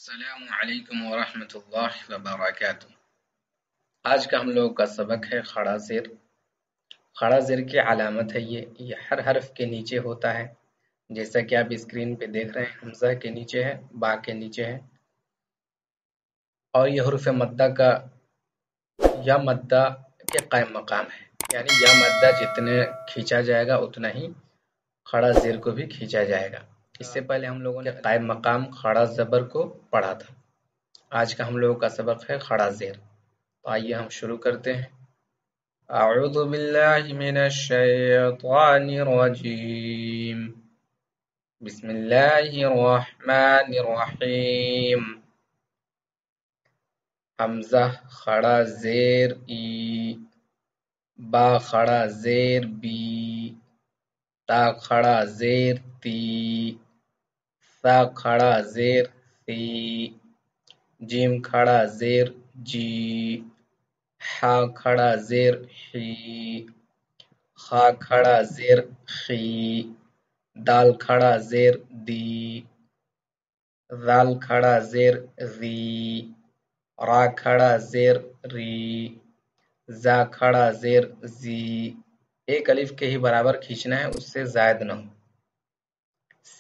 السلام علیکم ورحمۃ اللہ وبرکاتہ۔ آج کا ہم لوگوں کا سبق ہے خڑا زیر۔ خڑا زیر کی علامت ہے یہ ہر حرف کے نیچے ہوتا ہے، جیسا کہ آپ اسکرین پہ دیکھ رہے ہیں۔ حمزہ کے نیچے ہے، با کے نیچے ہے، اور یہ حروف مدہ کا یا مدہ کے قائم مقام ہے، یعنی یا مدہ جتنے کھینچا جائے گا اتنا ہی خڑا زیر کو بھی کھینچا جائے گا۔ اس سے پہلے ہم لوگوں نے قائم مقام خڑا زبر کو پڑھا تھا۔ آج کا ہم لوگوں کا سبق ہے خڑا زیر۔ تو آئیے ہم شروع کرتے ہیں۔ اعوذ باللہ من الشیطان الرجیم، بسم اللہ الرحمن الرحیم۔ حمزہ خڑا زیر ای، با خڑا زیر بی، تا کھڑا زیر تی، سا کھڑا زیر سی، جیم کھڑا زیر جی، حا کھڑا زیر حی، خا کھڑا زیر خی، دال کھڑا زیر دی، ذال کھڑا زیر ذی، را کھڑا زیر ری، زا کھڑا زیر زی۔ ایک الف کے ہی برابر کھینچنا ہے، اس سے زائد نہ ہو۔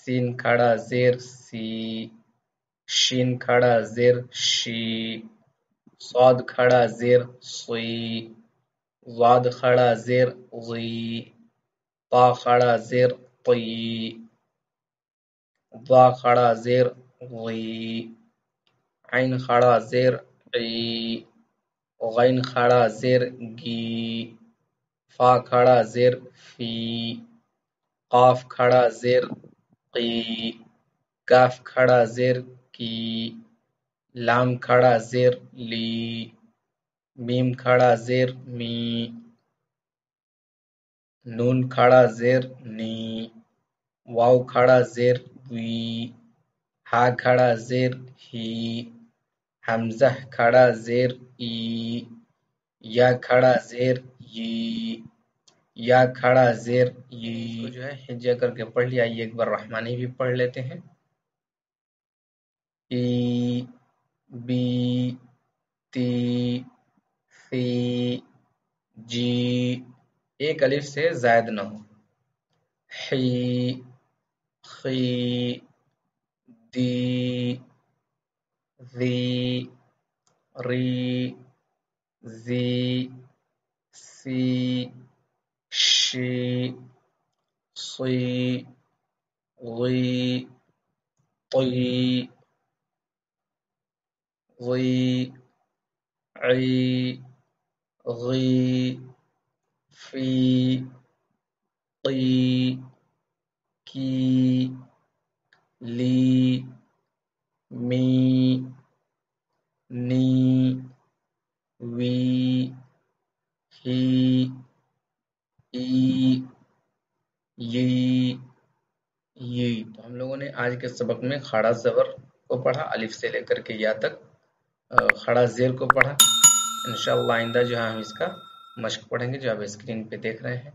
سین کھڑا زیر سی، شین کھڑا زیر شی، صاد کھڑا زیر صی، ضاد کھڑا زیر ضی، طا کھڑا زیر طی، ضا کھڑا زیر ضی، عین کھڑا زیر عی، غین کھڑا زیر گی، فا کھڑا زیر فی، قاف کھڑا زیر قی، کاف کھڑا زیر کی، لام کھڑا زیر لی، میم کھڑا زیر می، نون کھڑا زیر نی، واو کھڑا زیر وی، ہا کھڑا زیر ہی، حمزہ کھڑا زیر ای، یا کھڑا زیر یی، یا کھڑا زیر یی۔ اس کو جو ہے ہجا کر کے پڑھ لیا۔ ایک بار رحمانی بھی پڑھ لیتے ہیں۔ ای، بی، تی، سی، جی، ایک الف سے زائد نہ ہو۔ حی، خی، دی، ذی، ری، زی، سی، شی، صی، غی، طی، ضی، عی، غی، فی، قی، کی، لی، می، نی، وی، ہی، ای، ی، تو ہم لوگوں نے آج کے سبق میں خڑا زبر کو پڑھا، الف سے لے کر کے یا تک، خڑا زیر کو پڑھا۔ انشاءاللہ آئندہ جو ہے ہم اس کا مشق پڑھیں گے، جو آپ اسکرین پہ دیکھ رہے ہیں۔